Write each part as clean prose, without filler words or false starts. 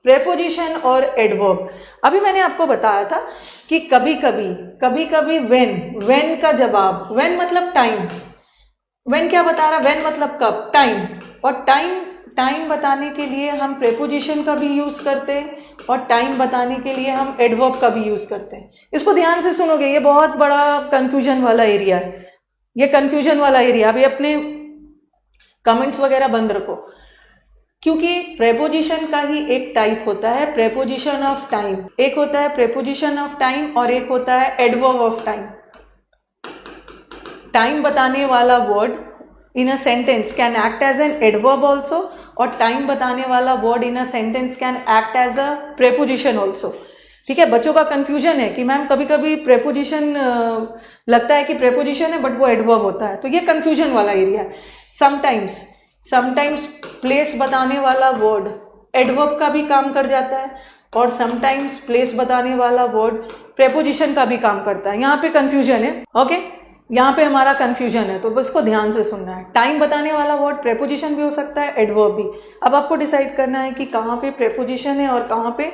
Preposition और adverb. अभी मैंने आपको बताया था कि कभी कभी व्हेन का जवाब, व्हेन मतलब टाइम, व्हेन क्या बता रहा, व्हेन मतलब कब, टाइम, और टाइम बताने के लिए हम प्रेपोजिशन का भी यूज करते हैं और टाइम बताने के लिए हम एडवर्ब का भी यूज करते हैं। इसको ध्यान से सुनोगे, ये बहुत बड़ा कंफ्यूजन वाला एरिया है, ये कंफ्यूजन वाला एरिया। अभी अपने कमेंट्स वगैरह बंद रखो, क्योंकि प्रेपोजिशन का ही एक टाइप होता है प्रेपोजिशन ऑफ टाइम, एक होता है प्रेपोजिशन ऑफ टाइम और एक होता है एडवर्ब ऑफ टाइम। टाइम बताने वाला word in a sentence can act as an adverb also, और टाइम बताने वाला word in a sentence can act as a preposition also. ठीक है, बच्चों का कंफ्यूजन है कि मैम कभी कभी प्रेपोजिशन लगता है कि प्रेपोजिशन है बट वो एडवर्ब होता है, तो ये कंफ्यूजन वाला एरिया है। समटाइम्स प्लेस बताने वाला वर्ड एडवर्ब का भी काम कर जाता है और समटाइम्स प्लेस बताने वाला वर्ड प्रेपोजिशन का भी काम करता है। यहाँ पे कंफ्यूजन है, ओके, यहाँ पे हमारा कंफ्यूजन है, तो बस को ध्यान से सुनना है। टाइम बताने वाला वर्ड प्रेपोजिशन भी हो सकता है, एडवर्ब भी। अब आपको डिसाइड करना है कि कहाँ पे प्रेपोजिशन है और कहाँ पे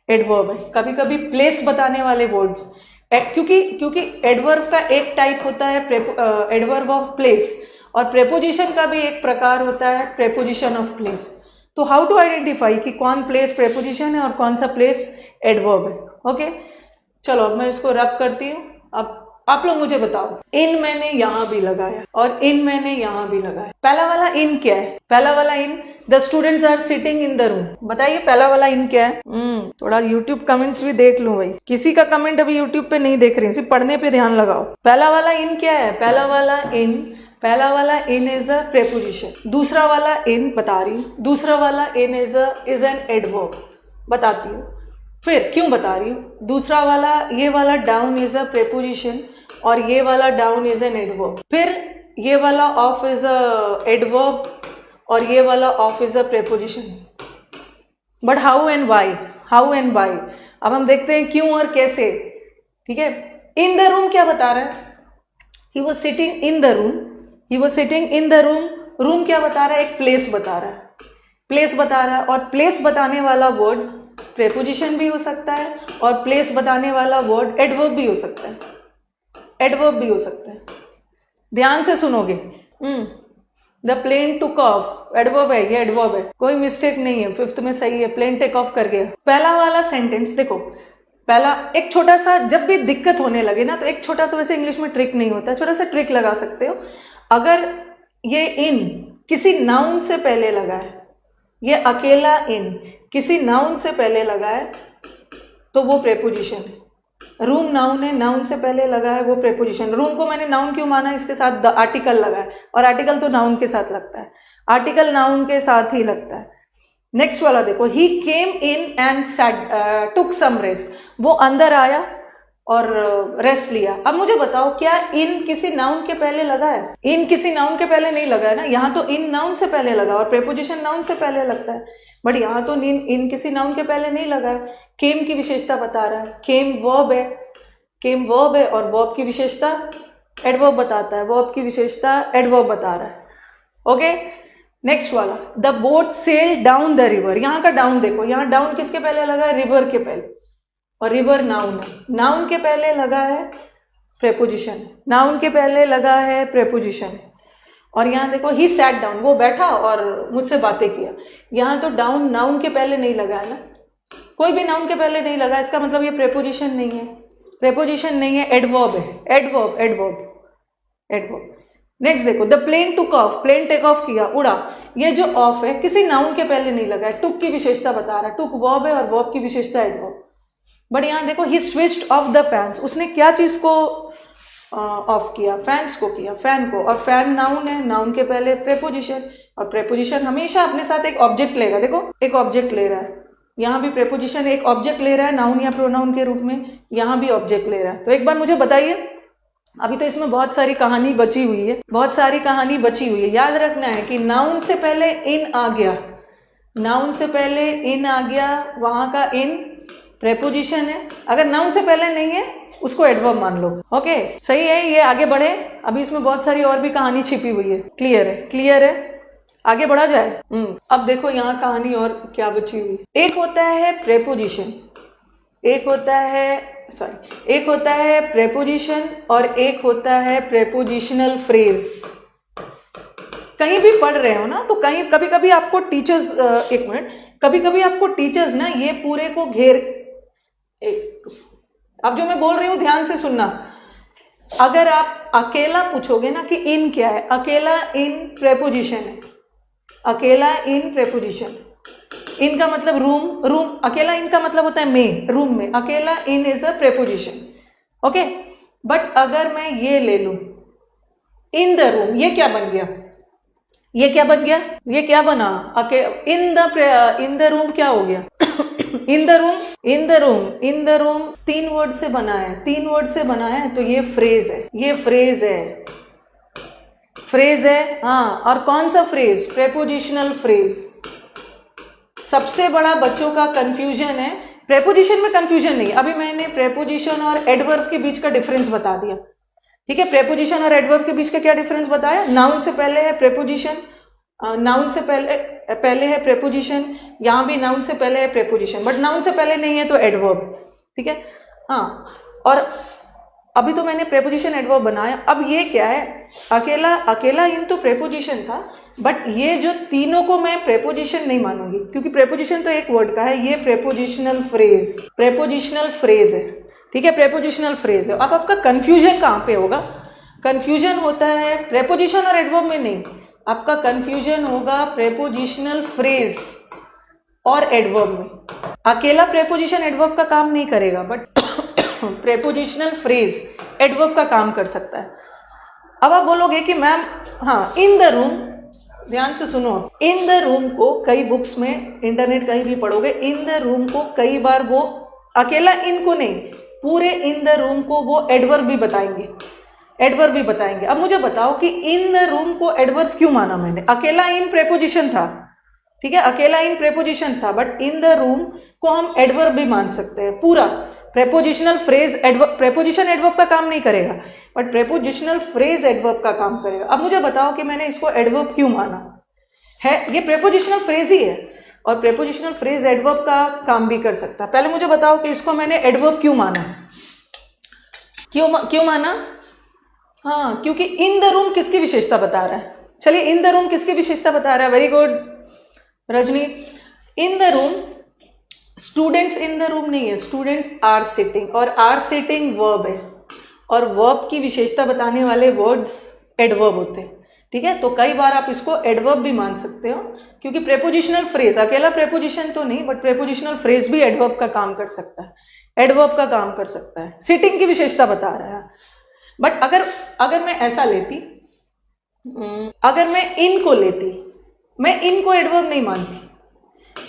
एडवर्ब है। कभी कभी प्लेस बताने वाले वर्ड्स, क्योंकि एडवर्ब का एक टाइप होता है एडवर्ब ऑफ प्लेस, और प्रेपोजिशन का भी एक प्रकार होता है प्रेपोजिशन ऑफ प्लेस। तो हाउ टू आइडेंटिफाई कि कौन प्लेस प्रेपोजिशन है और कौन सा प्लेस एडवर्ब है। ओके, चलो अब मैं इसको रब करती हूँ। अब आप लोग मुझे बताओ, इन मैंने यहां भी लगाया और इन मैंने यहां भी लगाया। पहला वाला इन क्या है? पहला वाला in, the students are sitting in the room. बताइए पहला वाला इन क्या है? थोड़ा यूट्यूब कमेंट्स भी देख लूं भाई, किसी का कमेंट अभी यूट्यूब पे नहीं देख रही, सिर्फ पढ़ने पे ध्यान लगाओ। पहला वाला इन क्या है? पहला वाला इन इज अ प्रेपोजिशन। दूसरा वाला इन बता रही हूँ, दूसरा वाला इन इज एन एडवर्ब, बताती हूँ फिर क्यों बता रही हूँ। दूसरा वाला, ये वाला डाउन इज अ प्रेपोजिशन और ये वाला डाउन इज एन एडवर्ब। फिर ये वाला ऑफ इज अ एडवर्ब और ये वाला of is a preposition. But how and why, अब हम देखते हैं क्यों और कैसे। ठीक है, इन द रूम क्या बता रहा है? He was sitting in the room, room क्या बता रहा है? एक प्लेस बता रहा है, और प्लेस बताने वाला वर्ड प्रेपोजिशन भी हो सकता है और प्लेस बताने वाला वर्ड एडवर्ब भी हो सकता है। ध्यान से सुनोगे। The plane took off, adverb है, ये एडवर्ब है, कोई मिस्टेक नहीं है, 5th में सही है, प्लेन टेक ऑफ कर गया। पहला वाला सेंटेंस देखो, पहला एक छोटा सा, जब भी दिक्कत होने लगे ना तो एक छोटा सा, वैसे इंग्लिश में ट्रिक नहीं होता है, छोटा सा ट्रिक लगा सकते हो। अगर ये इन किसी नाउन से पहले लगा है, ये अकेला इन किसी नाउन से पहले लगा है तो वो प्रेपोजिशन है। रूम नाउन है, नाउन से पहले लगा है, वो प्रेपोजिशन। रूम को मैंने नाउन क्यों माना? इसके साथ द आर्टिकल लगा है, और आर्टिकल तो नाउन के साथ लगता है, आर्टिकल नाउन के साथ ही लगता है। नेक्स्ट वाला देखो, ही केम in and took some rest, वो अंदर आया और रेस्ट लिया। अब मुझे बताओ, क्या इन किसी नाउन के पहले लगा है? इन किसी नाउन के पहले नहीं लगा है ना, यहाँ तो इन नाउन से पहले लगा और प्रेपोजिशन नाउन से पहले लगता है, बट यहाँ तो इन किसी नाउन के पहले नहीं लगा है। केम की विशेषता बता रहा है, केम वर्ब है और वर्ब की विशेषता एडवर्ब बताता है, वर्ब की विशेषता एडवर्ब बता रहा है। ओके, नेक्स्ट वाला, the boat sailed down the river. यहाँ का डाउन देखो, यहाँ डाउन किसके पहले लगा है? रिवर के पहले, और रिवर नाउन है, नाउन के पहले लगा है प्रेपोजिशन, और यहाँ देखो ही सैट डाउन, वो बैठा और मुझसे बातें किया। यहाँ तो डाउन नाउन के पहले नहीं लगा है ना, कोई भी नाउन के पहले नहीं लगा, इसका मतलब ये प्रेपोजिशन नहीं है, एडवर्ब है, एडवर्ब। नेक्स्ट देखो, the plane took off, plane take off किया, उड़ा। ये जो ऑफ है किसी नाउन के पहले नहीं लगा है, टुक की विशेषता बता रहा है, टुक वर्ब है और वर्ब की विशेषता एडवर्ब। बट यहाँ देखो, ही स्विच्ड ऑफ द फैंस, उसने क्या चीज को ऑफ किया? फैंस को किया, फैन को, और फैन नाउन है, नाउन के पहले प्रेपोजिशन, और प्रेपोजिशन हमेशा अपने साथ एक ऑब्जेक्ट लेगा। देखो एक ऑब्जेक्ट ले रहा है, यहाँ भी प्रेपोजिशन एक ऑब्जेक्ट ले रहा है नाउन या प्रोनाउन के रूप में, यहाँ भी ऑब्जेक्ट ले रहा है। तो एक बार मुझे बताइए, अभी तो इसमें बहुत सारी कहानी बची हुई है, याद रखना है कि नाउन से पहले इन आ गया, वहां का इन प्रेपोजिशन है। अगर नाउन से पहले नहीं है उसको एडवर्ब मान लो। ओके, सही है, ये आगे बढ़े, अभी इसमें बहुत सारी और भी कहानी छिपी हुई है। क्लियर है? आगे बढ़ा जाए। अब देखो यहाँ कहानी और क्या बची हुई। एक होता है प्रेपोजिशन, एक होता है प्रेपोजिशन और एक होता है प्रेपोजिशनल फ्रेज। कहीं भी पढ़ रहे हो ना तो कहीं कभी कभी आपको टीचर्स, एक मिनट, कभी कभी आपको टीचर्स ना ये पूरे को अब जो मैं बोल रही हूं ध्यान से सुनना। अगर आप अकेला पूछोगे ना कि इन क्या है, अकेला इन प्रेपोजिशन है, अकेला इन प्रेपोजिशन। इन का मतलब रूम, अकेला इन का मतलब होता है में, रूम में, अकेला in is a preposition, okay. But अगर मैं ये ले लूं इन द रूम, ये क्या बन गया, ये क्या बन गया, ये क्या बना, इन द रूम क्या हो गया इन द रूम 3 वर्ड से बना है, 3 वर्ड से बना है, तो ये फ्रेज है, ये फ्रेज है। हाँ, और कौन सा फ्रेज, प्रेपोजिशनल फ्रेज। सबसे बड़ा बच्चों का कंफ्यूजन है, प्रेपोजिशन में कंफ्यूजन नहीं। अभी मैंने प्रेपोजिशन और एडवर्ब के बीच का डिफरेंस बता दिया, ठीक है। प्रेपोजिशन और एडवर्ब के बीच का क्या डिफरेंस बताया, नाउन से पहले है प्रेपोजिशन, नाउन से पहले है प्रेपोजिशन, यहां भी नाउन से पहले है प्रेपोजिशन, बट नाउन से पहले नहीं है तो एडवर्ब, ठीक है। हाँ, और अभी तो मैंने प्रेपोजिशन एडवर्ब बनाया। अब ये क्या है, अकेला इन तो प्रेपोजिशन था, बट ये जो तीनों को मैं प्रेपोजिशन नहीं मानूंगी, क्योंकि प्रेपोजिशन तो एक वर्ड का है, ये प्रेपोजिशनल फ्रेज है, ठीक है, प्रेपोजिशनल फ्रेज है। अब आपका कंफ्यूजन कहां पे होगा, कंफ्यूजन होता है प्रेपोजिशन और एडवर्ब में नहीं, आपका कंफ्यूजन होगा प्रेपोजिशनल फ्रेज और एडवर्ब में। अकेला प्रेपोजिशन एडवर्ब का काम नहीं करेगा, बट प्रेपोजिशनल फ्रेज एडवर्ब का काम कर सकता है। अब आप बोलोगे कि मैम, हाँ, इन द रूम, ध्यान से सुनो, इन द रूम को कई बुक्स में, इंटरनेट कहीं भी पढ़ोगे, इन द रूम को कई बार वो अकेला इन को नहीं, पूरे इन द रूम को वो एडवर्ब भी बताएंगे, अब मुझे बताओ कि इन द रूम को एडवर्ब क्यों माना मैंने, अकेला इन प्रेपोजिशन था, ठीक है, अकेला इन प्रेपोजिशन था, बट इन द रूम को हम एडवर्ब भी मान सकते हैं। पूरा prepositional phrase adverb, preposition adverb का काम नहीं करेगा, बट प्रेपोजिशनल फ्रेज एडवर्ब का काम करेगा। अब मुझे बताओ कि मैंने इसको एडवर्ब क्यों माना है, ये प्रेपोजिशनल फ्रेज ही है, और प्रेपोजिशनल फ्रेज एडवर्ब का काम भी कर सकता है। पहले मुझे बताओ कि इसको मैंने एडवर्ब क्यों माना, क्यों माना, हाँ, क्योंकि इन द रूम किसकी विशेषता बता रहा है, चलिए इन द रूम किसकी विशेषता बता रहा है, very good Rajni. In the room, students in the room नहीं है, स्टूडेंट्स आर सिटिंग, और आर सिटिंग वर्ब है, और वर्ब की विशेषता बताने वाले वर्ड्स एडवर्ब होते हैं, ठीक है। तो कई बार आप इसको एडवर्ब भी मान सकते हो, क्योंकि प्रेपोजिशनल फ्रेज, अकेला प्रेपोजिशन तो नहीं, बट प्रेपोजिशनल फ्रेज भी एडवर्ब का काम कर सकता है, एडवर्ब का काम कर सकता है, सिटिंग की विशेषता बता रहा है। बट अगर मैं ऐसा लेती, अगर मैं इन को लेती, मैं इन को एडवर्ब नहीं मानती,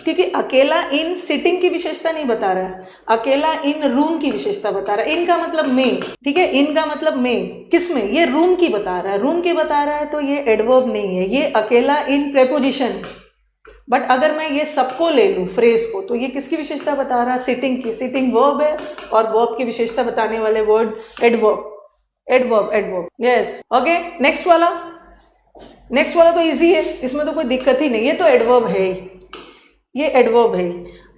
क्योंकि अकेला इन सिटिंग की विशेषता नहीं बता रहा है, अकेला इन रूम की विशेषता बता रहा है। इन का मतलब में, ठीक है, इन का मतलब में, किसमें, ये रूम की बता रहा है, रूम की बता रहा है, तो ये एडवर्ब नहीं है, ये अकेला इन प्रेपोजिशन। बट अगर मैं ये सबको ले लूं फ्रेज को, तो ये किसकी विशेषता बता रहा है, सिटिंग की, सिटिंग वर्ब है, और वर्ब की विशेषता बताने वाले words adverb, yes, okay. Next वाला तो इजी है, इसमें तो कोई दिक्कत ही नहीं, ये तो एडवर्ब है, ये एडवर्ब है।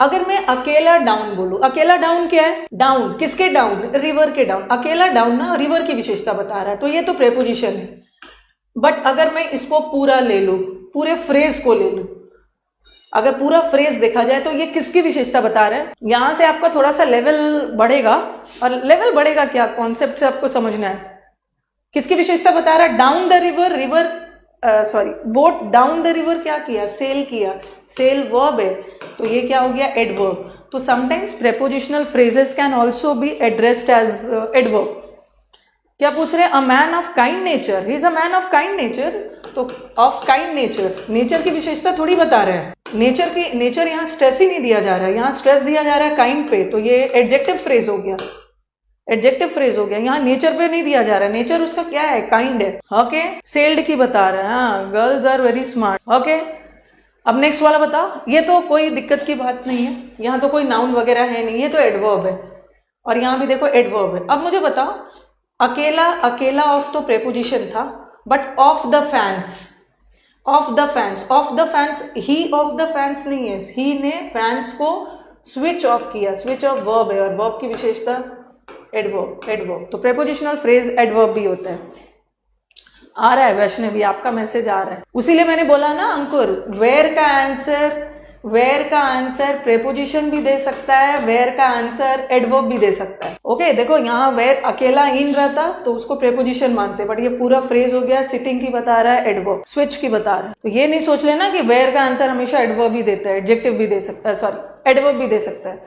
अगर मैं अकेला डाउन बोलूं, अकेला डाउन क्या है, डाउन, किसके डाउन, रिवर के डाउन, अकेला डाउन ना रिवर की विशेषता बता रहा है, तो ये तो प्रेपोजिशन है। बट अगर मैं इसको पूरा ले लूं, पूरे फ्रेज को ले लूं, अगर पूरा फ्रेज देखा जाए तो ये किसकी विशेषता बता रहा है, यहां से आपका थोड़ा सा लेवल बढ़ेगा, और लेवल बढ़ेगा क्या, कॉन्सेप्ट से आपको समझना है। किसकी विशेषता बता रहा है, down the river, boat down the river क्या किया, सेल किया, सेल वर्ब है, तो ये क्या हो गया, एडवर्ब। तो sometimes prepositional phrases can also be addressed as adverb. क्या पूछ रहे हैं, a man of kind nature, he is a man of kind nature, तो ऑफ काइंड नेचर, नेचर की विशेषता थोड़ी बता रहे हैं, नेचर यहाँ स्ट्रेस ही नहीं दिया जा रहा है, यहाँ स्ट्रेस दिया जा रहा है काइंड पे, तो ये एडजेक्टिव फ्रेज हो गया, यहाँ नेचर पे नहीं दिया जा रहा है, नेचर उसका क्या है, काइंड है, ओके। सेल्ड की बता रहे हैं, हाँ, girls are very smart, okay. अब नेक्स्ट वाला बताओ, ये तो कोई दिक्कत की बात नहीं है, यहाँ तो कोई नाउन वगैरह है नहीं, ये तो एडवर्ब है, और यहाँ भी देखो एडवर्ब है। अब मुझे बताओ, अकेला ऑफ तो प्रेपोजिशन था, but of the fans, of the fans, he of the fans नहीं है, ही ने फैंस को स्विच ऑफ किया, स्विच ऑफ वर्ब है, और वर्ब की विशेषता एडवर्ब, तो प्रेपोजिशनल फ्रेज एडवर्ब भी होता है। आ रहा है वैष्णवी, आपका मैसेज आ रहा है, उसीलिए मैंने बोला ना अंकुर, वेयर का आंसर प्रेपोजिशन भी दे सकता है, वेयर का आंसर एडवर्ब भी दे सकता है। ओके, देखो यहाँ वेयर अकेला इन रहता तो उसको प्रेपोजिशन मानते, बट ये पूरा फ्रेज हो गया, सिटिंग की बता रहा है, एडवर्ब स्विच की बता रहा है। तो ये नहीं सोच लेना कि वेयर का आंसर हमेशा एडवर्ब ही देता है, एडजेक्टिव भी दे सकता है, सॉरी एडवर्ब भी दे सकता है।